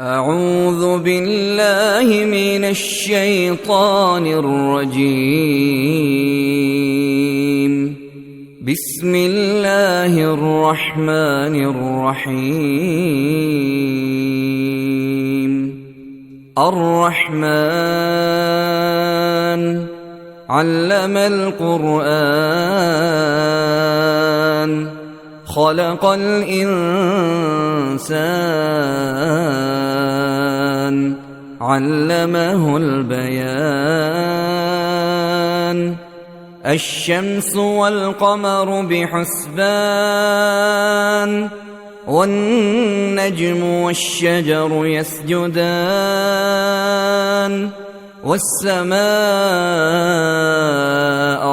أعوذ بالله من الشيطان الرجيم. بسم الله الرحمن الرحيم. الرحمن علم القرآن خلق الإنسان علمه البيان. الشمس والقمر بحسبان والنجم والشجر يسجدان. والسماء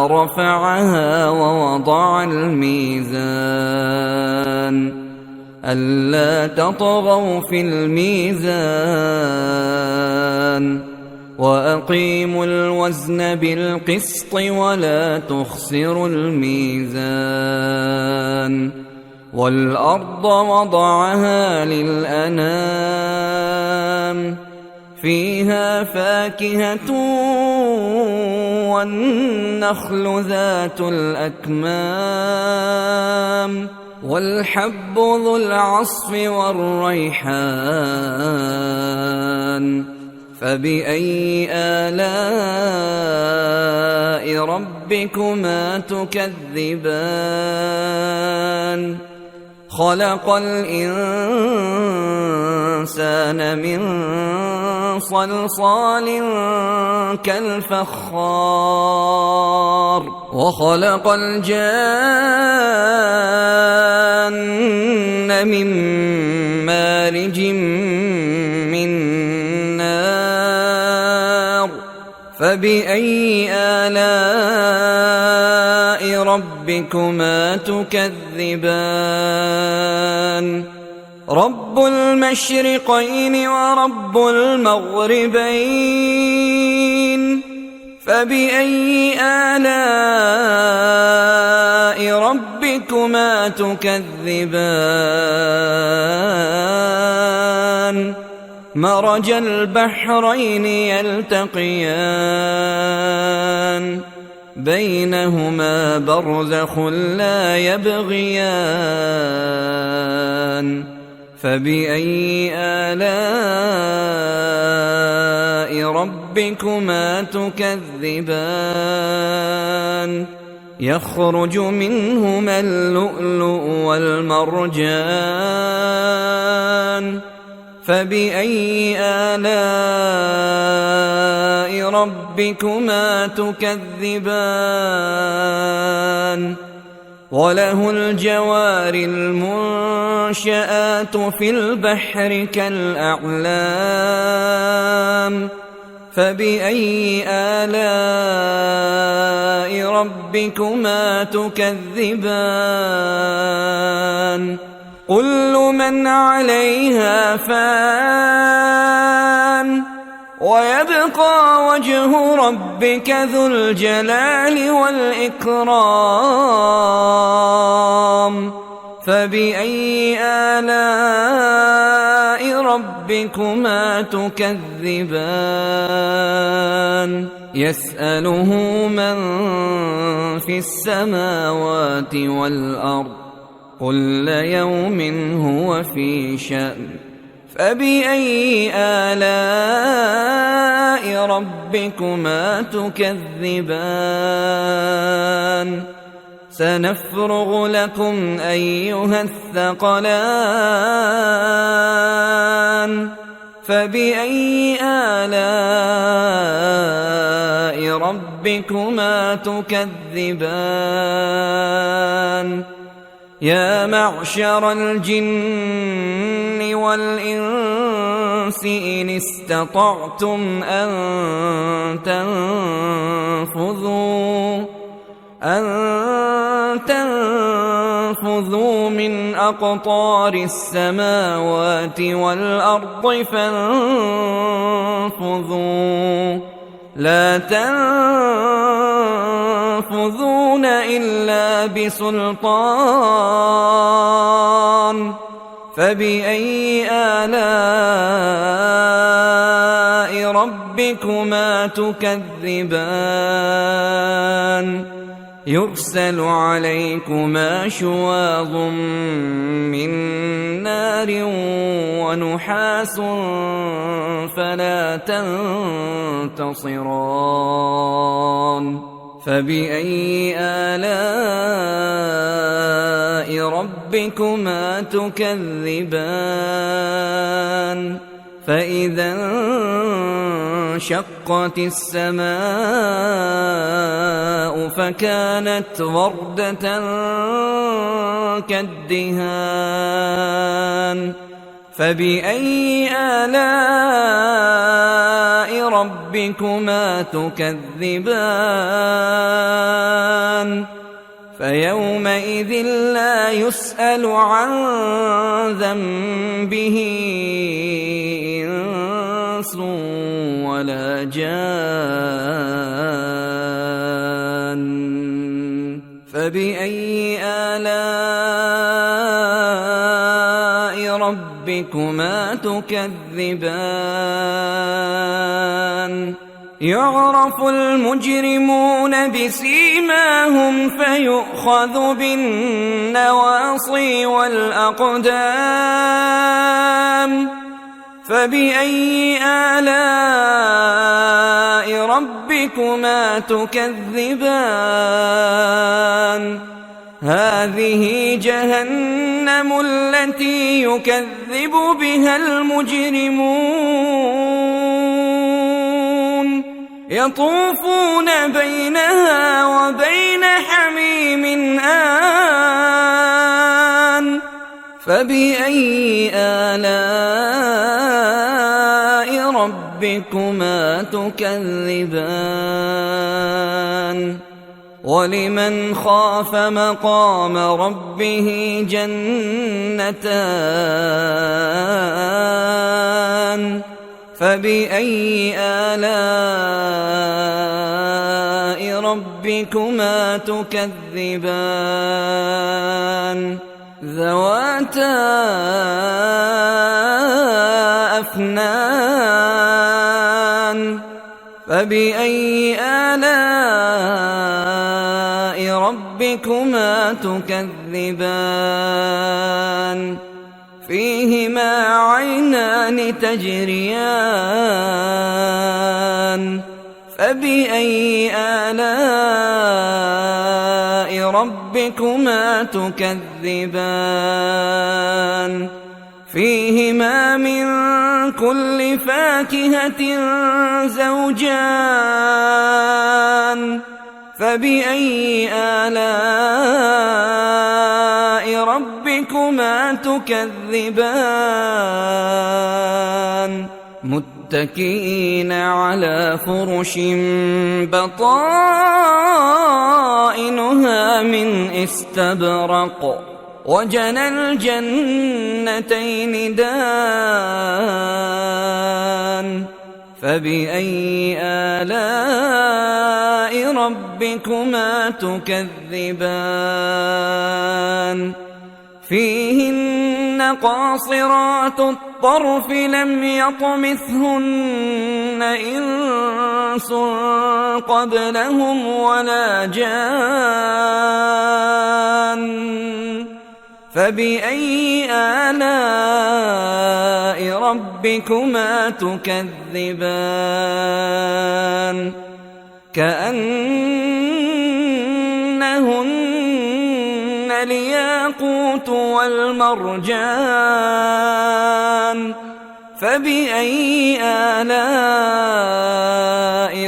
رفعها ووضع الميزان ألا تطغوا في الميزان وأقيموا الوزن بالقسط ولا تخسروا الميزان. والأرض وضعها للأنام فيها فاكهة والنخل ذات الأكمام والحب ذو العصف والريحان. فبأي آلاء ربكما تكذبان؟ خلق الإنسان من صلصال كالفخار وخلق الجان من مارج من نار. فبأي آلاء ربكما تكذبان؟ رب المشرقين ورب المغربين. فبأي آلاء ربكما تكذبان؟ مرج البحرين يلتقيان بينهما برزخ لا يبغيان. فبأي آلاء ربكما تكذبان؟ يخرج منهما اللؤلؤ والمرجان. فبأي آلاء ربكما تكذبان؟ وله الجوار المنشآت في البحر كالأعلام. فبأي آلاء ربكما تكذبان؟ كل من عليها فان ويبقى وجه ربك ذو الجلال والإكرام. فبأي آلاء ربكما تكذبان؟ يسأله من في السماوات والأرض كل يوم هو في شأن. فبأي آلاء ربكما تكذبان؟ سنفرغ لكم أيها الثقلان. فبأي آلاء ربكما تكذبان؟ يا معشر الجن والإنس إن استطعتم أن تنفذوا من أقطار السماوات والأرض فانفذوا لا تنفذون إلا بسلطان. فبأي آلاء ربكما تكذبان يرسل عليكما شواظ من نار ونحاس فلا تنتصران فبأي آلاء ربكما تكذبان فإذا انشقت السماء فكانت وردة كالدهان فبأي آلاء ربكما تكذبان فيومئذ لا يسأل عن ذنبه إنس ولا جان فبأي آلاء ربكما تكذبان يعرف المجرمون بسيماهم فيؤخذ بالنواصي والأقدام فبأي آلاء ربكما تكذبان هذه جهنم التي يكذب بها المجرمون يطوفون بينها وبين حميم آن فبأي آلاء ربكما تكذبان ولمن خاف مقام ربه جنتان فبأي آلاء ربكما تكذبان ذواتا أفنان فبأي آلاء ربكما تكذبان فيهما عينان تجريان فبأي آلاء ربكما تكذبان فيهما من كل فاكهة زوجان فبأي آلاء ربكما تكذبان متكئين على فرش بطائنها من استبرق وجنى الجنتين دان فبأي آلاء ربكما تكذبان فيهن قاصرات الطرف لم يطمثهن إنس قبلهم ولا جان فبأي آلاء ربكما تكذبان كأنهن الياقوت والمرجان فبأي آلاء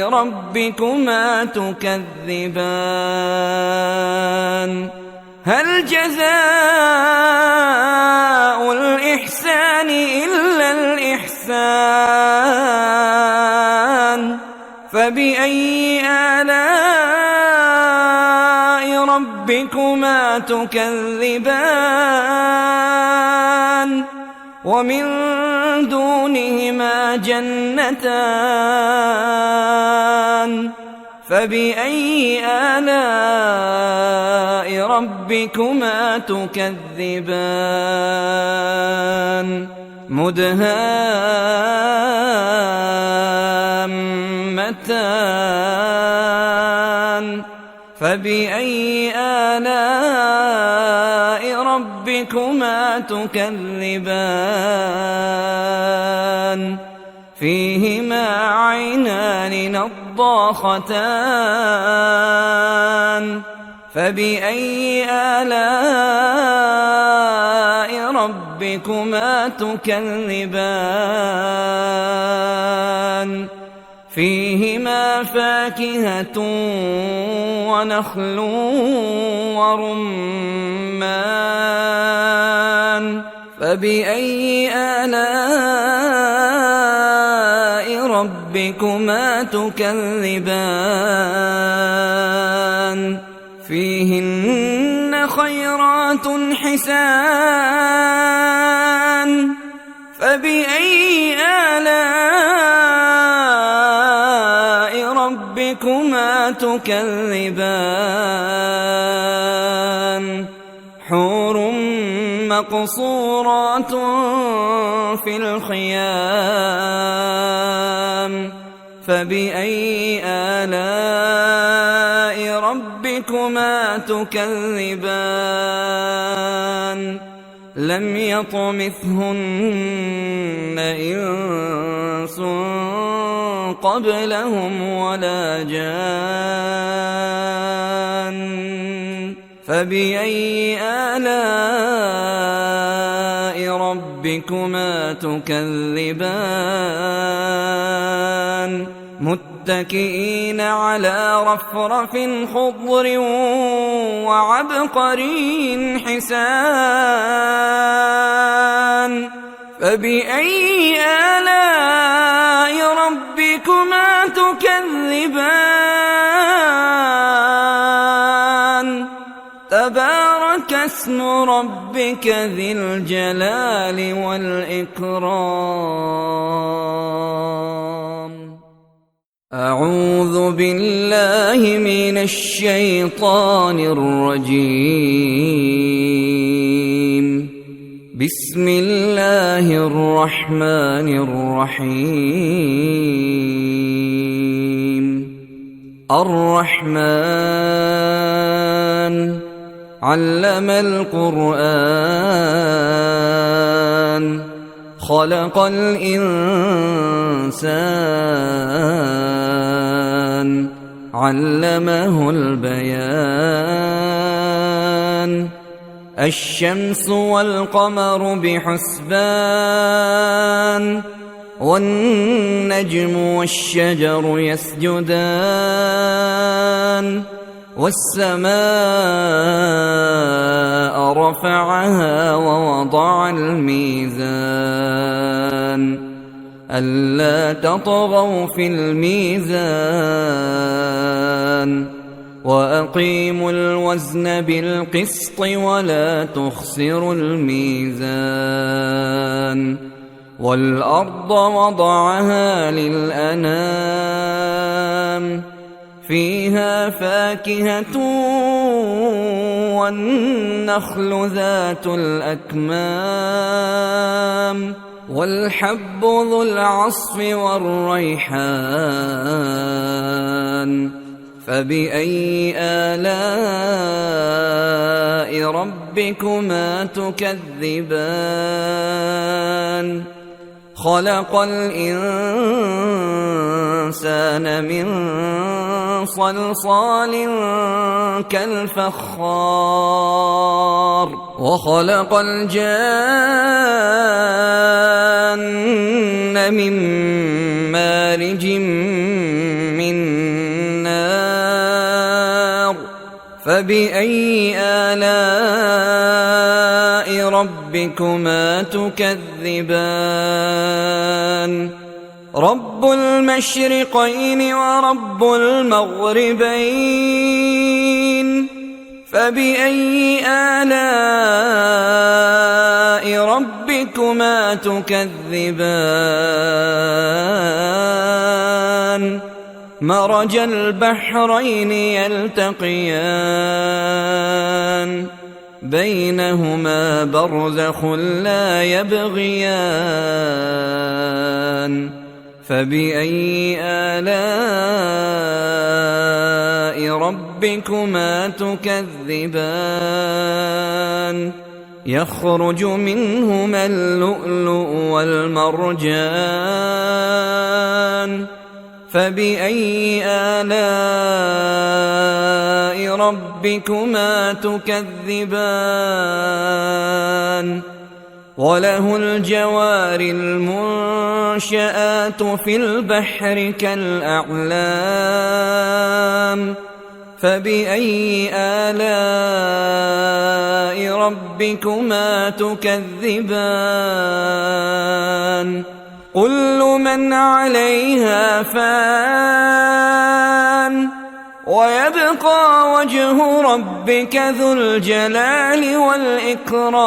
ربكما تكذبان هل جزاء الإحسان إلا الإحسان فبأي آلاء ربكما تكذبان ومن دونهما جنتان فبأي آلاء ربكما تكذبان مدهامتان فبأي آلاء ربكما تكذبان فيهما عينان نضاختان فبأي آلاء ربكما تكذبان فيهما فاكهة ونخل ورمان فبأي آلاء ربكما تكذبان فيهن خيرات حسان فبأي آلاء ربكما تكذبان حور مقصورات في الخيام فبأي آلاء ربكما تكذبان لم يطمثهن إنس قبلهم ولا جان فبأي آلاء ربكما تكذبان متكئين على رفرف خضر وعبقري حسان فبأي آلاء ربكما تكذبان تبارك اسم ربك ذي الجلال والإكرام أعوذ بالله من الشيطان الرجيم بسم الله الرحمن الرحيم الرحمن علم القرآن خلق الإنسان علمه البيان الشمس والقمر بحسبان والنجم والشجر يسجدان والسماء رفعها ووضع الميزان ألا تطغوا في الميزان وأقيموا الوزن بالقسط ولا تخسروا الميزان والأرض وضعها للأنام فيها فاكهة والنخل ذات الأكمام والحب ذو العصف والريحان فبأي آلاء ربكما تكذبان خلق الإنسان من صلصال كالفخار وخلق الجان من مارج من نار فبأي آلاء ربكما تكذبان رب المشرقين ورب المغربين فبأي آلاء ربكما تكذبان مرج البحرين يلتقيان بينهما برزخ لا يبغيان فبأي آلاء ربكما تكذبان يخرج منهما اللؤلؤ والمرجان فبأي آلاء ربكما تكذبان وله الجوار المنشآت في البحر كالأعلام فبأي آلاء ربكما تكذبان كل من عليها فان ويبقى وجه ربك ذو الجلال والإكرام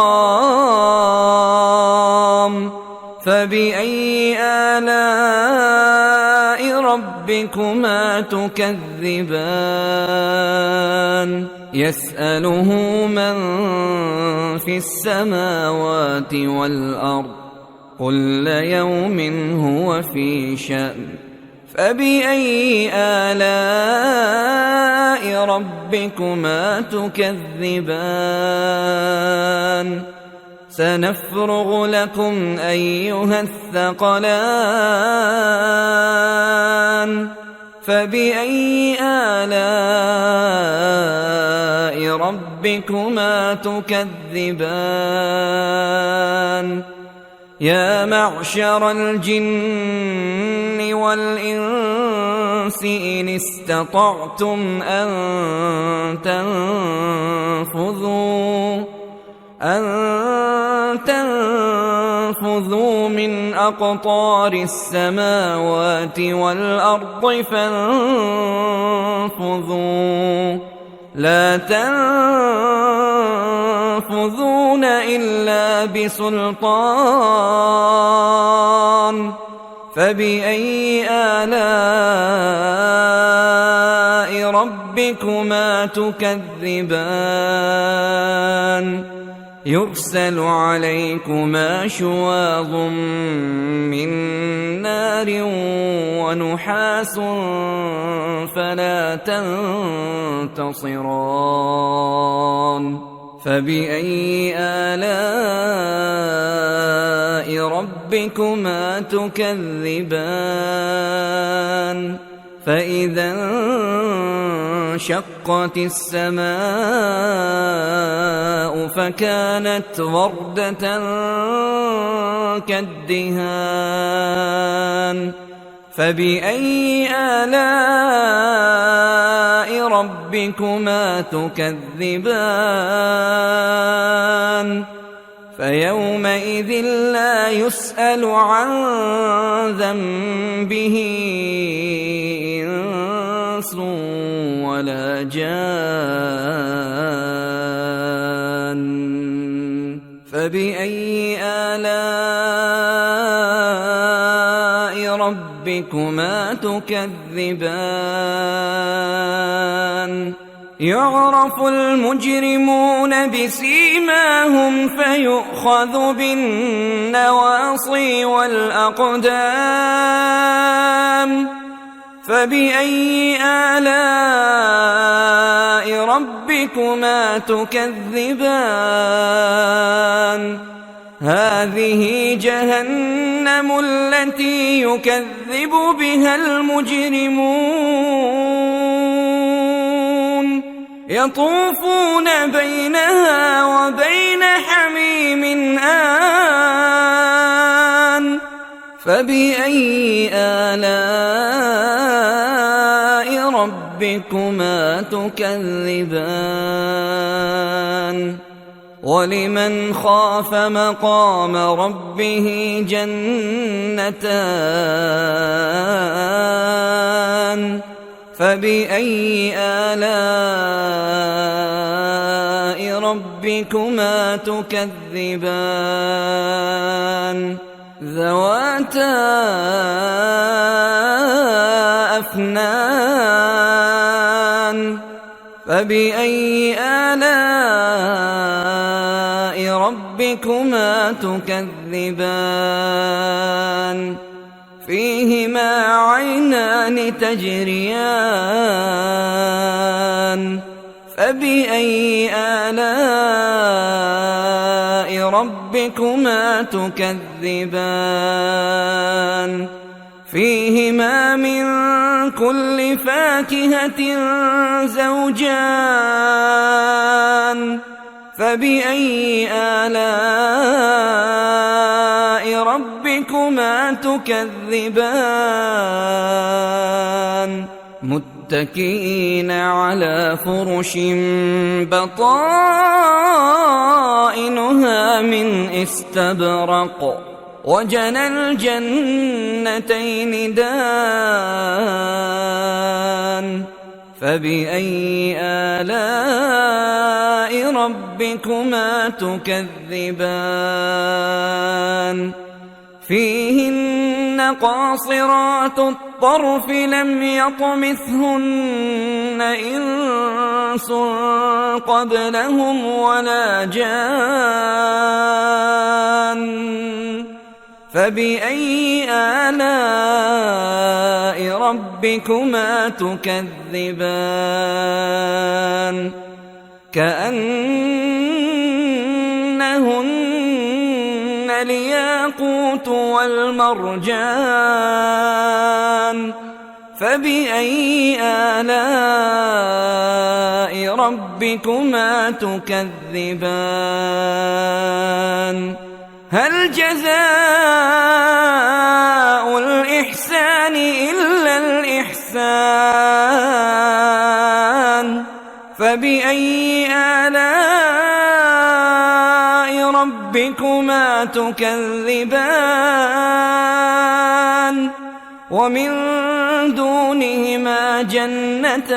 فبأي آلاء ربكما تكذبان يسأله من في السماوات والأرض كل يوم هو في شأن فبأي آلاء ربكما تكذبان سنفرغ لكم أيها الثقلان فبأي آلاء ربكما تكذبان يا معشر الجن والإنس إن استطعتم أن تنفذوا من أقطار السماوات والأرض فانفذوا لا تنفذون إلا بسلطان فبأي آلاء ربكما تكذبان يرسل عليكما شواظ من نار ونحاس فلا تنتصران فبأي آلاء ربكما تكذبان فإذا انشقت السماء فكانت وردة كالدهان فبأي آلاء ربكما تكذبان فيومئذ لا يسأل عن ذنبه إنس ولا جان فبأي آلاء ربكما تكذبان يعرف المجرمون بسيماهم فيؤخذ بالنواصي والأقدام فبأي آلاء ربكما تكذبان هذه جهنم التي يكذب بها المجرمون يطوفون بينها وبين حميم آن فبأي آلاء ربكما تكذبان ولمن خاف مقام ربه جنتان فبأي آلاء ربكما تكذبان ذواتا أفنان فبأي آلاء ربكما تكذبان فيهما عينان تجريان فبأي آلاء ربكما تكذبان فيهما من كل فاكهة زوجان فبأي آلاء ربكما تكذبان متكئين على فرش بطائنها من استبرق وجنى الجنتين دان فبأي آلاء ربكما تكذبان فيهن قاصرات الطرف لم يطمثهن إنس قبلهم ولا جان فبأي آلاء ربكما تكذبان كأنهن الياقوت والمرجان فبأي آلاء ربكما تكذبان هل جزاء الإحسان إلا الإحسان فبأي آلاء ربكما تكذبان ومن دونهما جنتان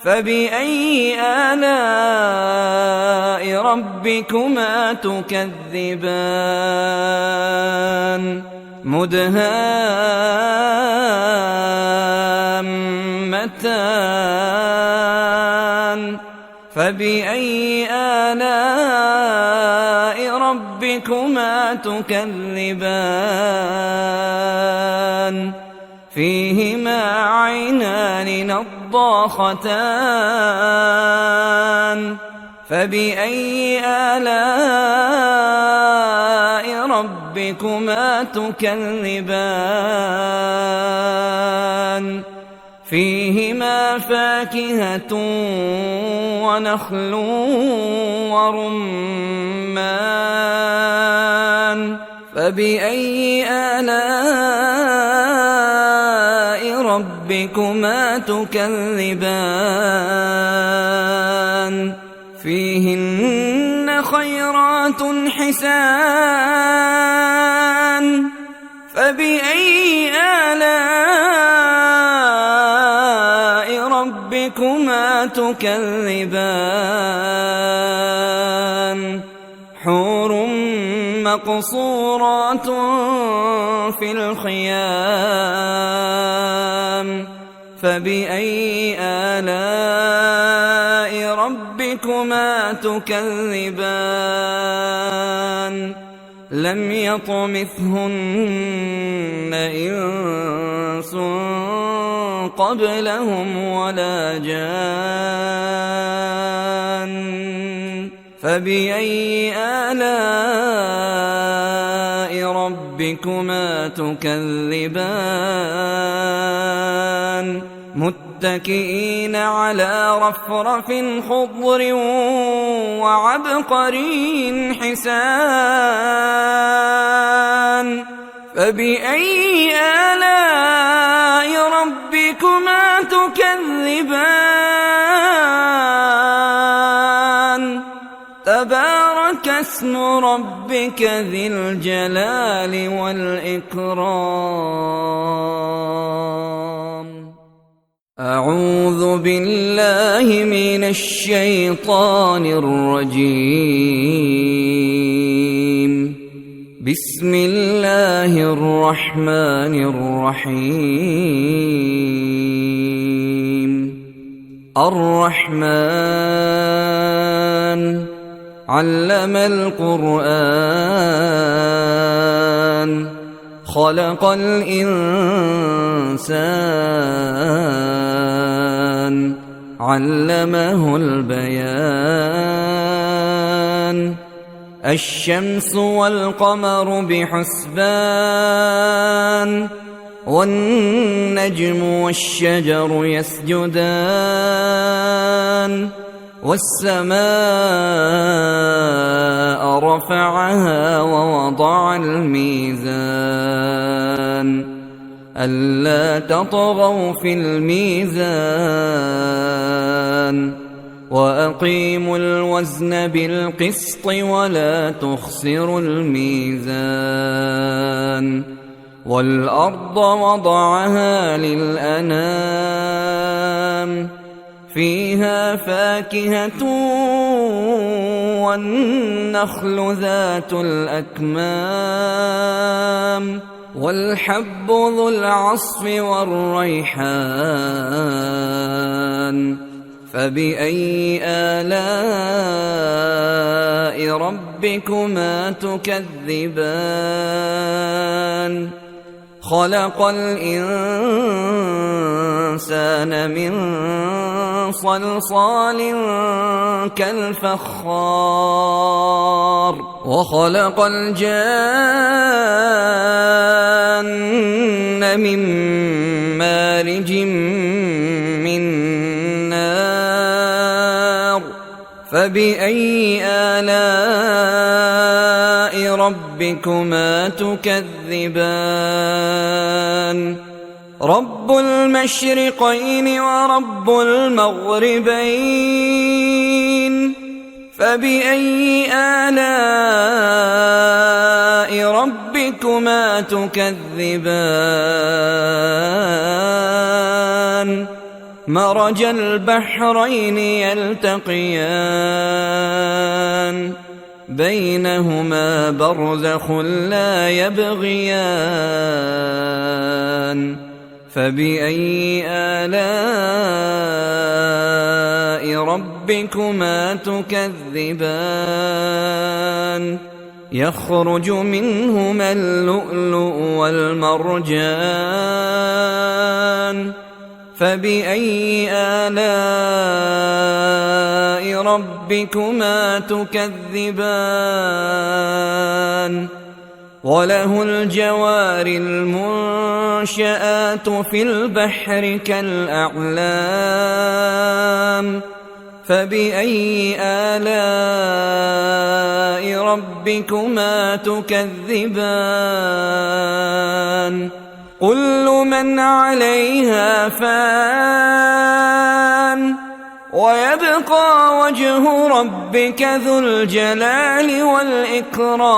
فبأي آلاء ربكما تكذبان مدهامتان فبأي آلاء ربكما تكذبان فيهما عينان نضاختان فبأي آلاء ربكما تكذبان فيهما فاكهة ونخل ورمان فبأي آلاء ربكما تكذبان فيهن خيرات حسان فبأي آلاء ربكما تكذبان حور مقصورات في الخيام فبأي آلاء ربكما تكذبان لم يطمثهن إنس قبلهم ولا جان فبأي آلاء ربكما تكذبان متكئين على رفرف خضر وعبقري حسان فبأي آلاء ربكما تكذبان تبارك اسم ربك ذي الجلال والإكرام أعوذ بالله من الشيطان الرجيم بسم الله الرحمن الرحيم. الرحمن علم القرآن خلق الإنسان علمه البيان. الشمس والقمر بحسبان والنجم والشجر يسجدان. والسماء رفعها ووضع الميزان ألا تطغوا في الميزان وأقيموا الوزن بالقسط ولا تخسروا الميزان. والأرض وضعها للأنام فيها فاكهة والنخل ذات الأكمام والحب ذو العصف والريحان. فبأي آلاء ربكما تكذبان؟ خلق الإنسان من صلصال كالفخار وخلق الجان من مارج من نار. فبأي آلاء ربكما تكذبان؟ رب المشرقين ورب المغربين. فبأي آلاء ربكما تكذبان؟ مرج البحرين يلتقيان بينهما برزخ لا يبغيان. فبأي آلاء ربكما تكذبان؟ يخرج منهما اللؤلؤ والمرجان. فبأي آلاء ربكما تكذبان؟ وله الجوار المنشآت في البحر كالأعلام. فبأي آلاء ربكما تكذبان؟ كل من عليها فان ويبقى وجه ربك ذو الجلال والإكرام.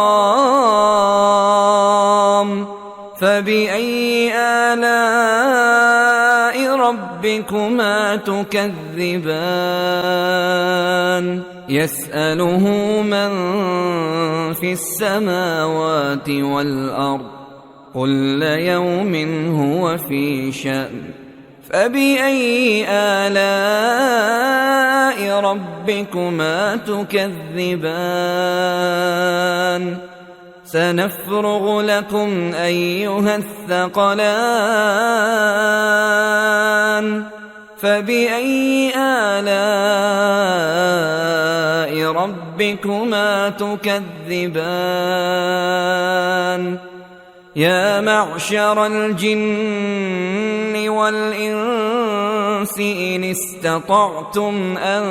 فبأي آلاء ربكما تكذبان؟ يسأله من في السماوات والأرض كل يوم هو في شأن. فبأي آلاء ربكما تكذبان؟ سنفرغ لكم أيها الثقلان. فبأي آلاء ربكما تكذبان؟ يا معشر الجن والإنس إن استطعتم أن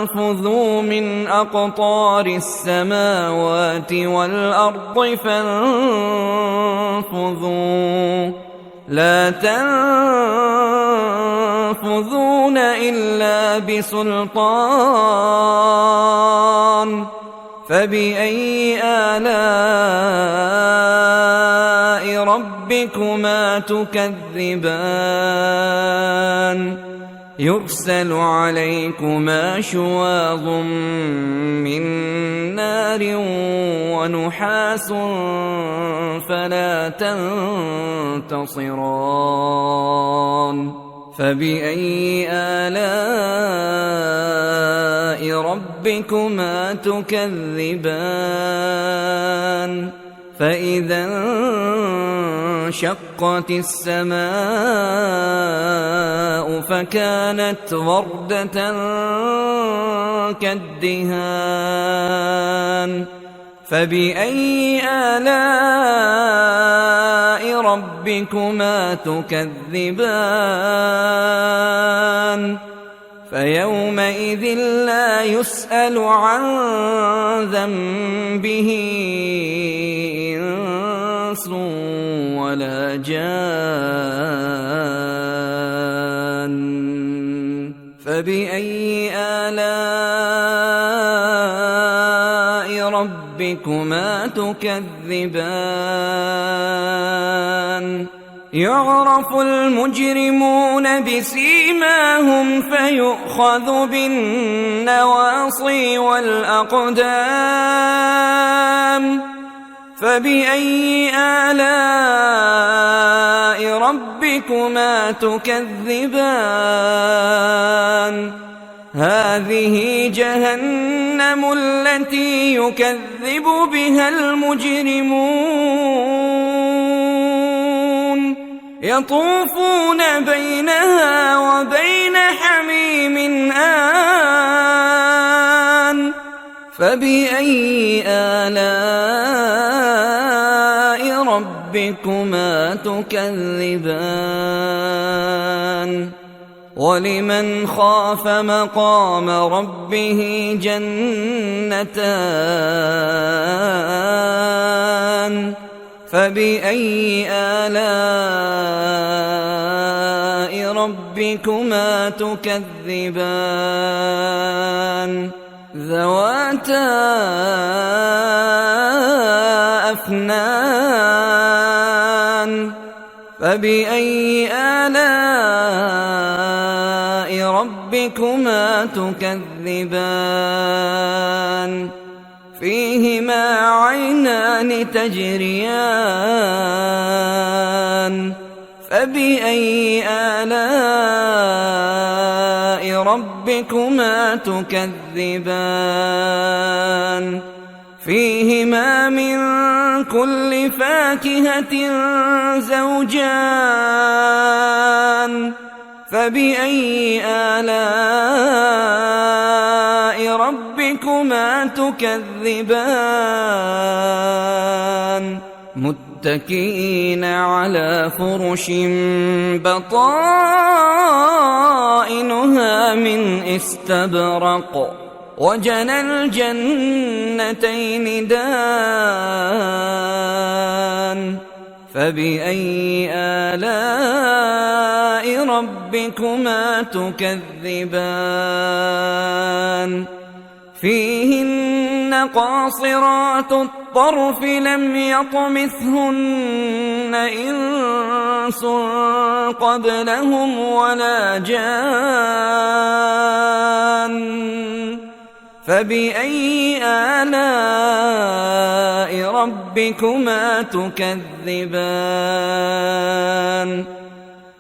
تنفذوا من أقطار السماوات والأرض فانفذوا لا تنفذون إلا بسلطان. فبأي آلاء ربكما تكذبان؟ يرسل عليكما شواظ من نار ونحاس فلا تنتصران فبأي آلاء ربكما تكذبان فإذا انشقت السماء فكانت وردة كالدهان فبأي آلاء ربكما تكذبان فيومئذ لا يسأل عن ذنبه إنس ولا جان فبأي آلاء ربكما تكذبان يعرف المجرمون بسيماهم فيؤخذ بالنواصي والأقدام فبأي آلاء ربكما تكذبان هذه جهنم التي يكذب بها المجرمون يطوفون بينها وبين حميم آن فبأي آلاء ربكما تكذبان ولمن خاف مقام ربه جنتان فبأي آلاء ربكما تكذبان ذواتا أفنان فبأي آلاء ربكما تكذبان فيهما عينان تجريان فبأي آلاء ربكما تكذبان فيهما من كل فاكهة زوجان فبأي آلاء ربكما تكذبان متكئين على فرش بطائنها من استبرق وجنى الجنتين دان فبأي آلاء ربكما تكذبان فيهن قاصرات الطرف لم يطمثهن إنس قبلهم ولا جان فبأي آلاء ربكما تكذبان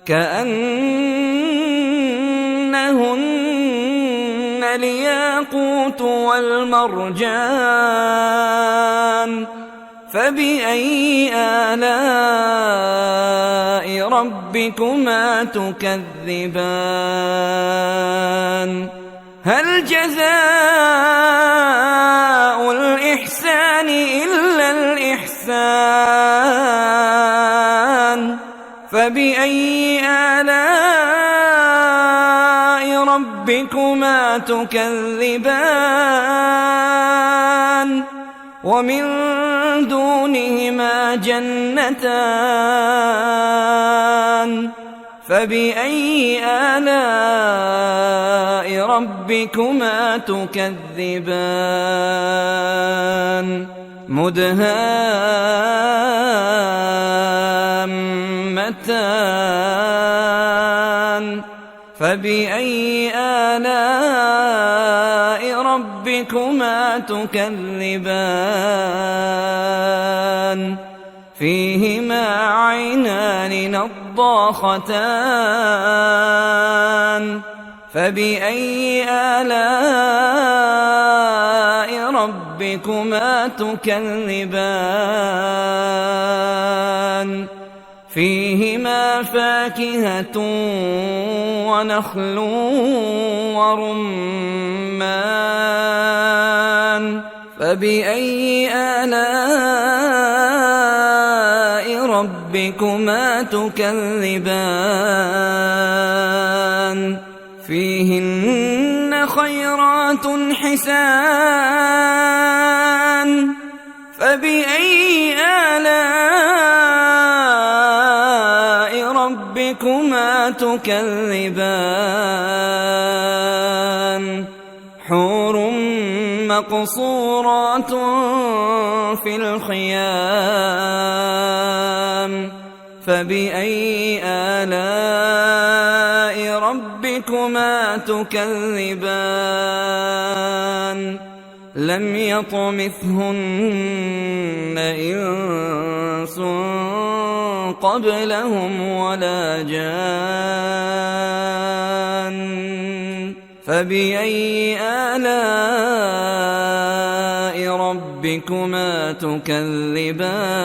كأنهن الياقوت والمرجان فبأي آلاء ربكما تكذبان هل جزاء الإحسان إلا الإحسان فبأي آلاء ربكما تكذبان ومن دونهما جنتان فبأي آلاء ربكما تكذبان مدهامتان فبأي آلاء ربكما تكذبان فيهما عينان نضاختان فبأي آلاء ربكما تكذبان فيهما فاكهة ونخل ورمان فبأي آلاء ربكما تكذبان فيهن خيرات حسان فبأي آلاء ربكما تكذبان حور مقصورات في الخيام فبأي آلاء ربكما تكذبان لم يطمثهن إنس قبلهم ولا جان فبأي آلاء ربكما تكذبان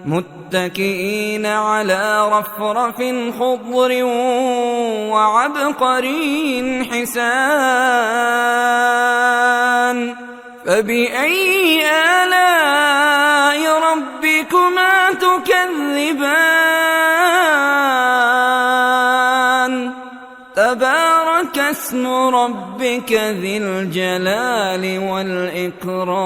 متكئين على رفرف خضر وعبقري حسان فبأي آلاء ربكما تكذبان تبارك اسم ربك ذي الجلال والإكرام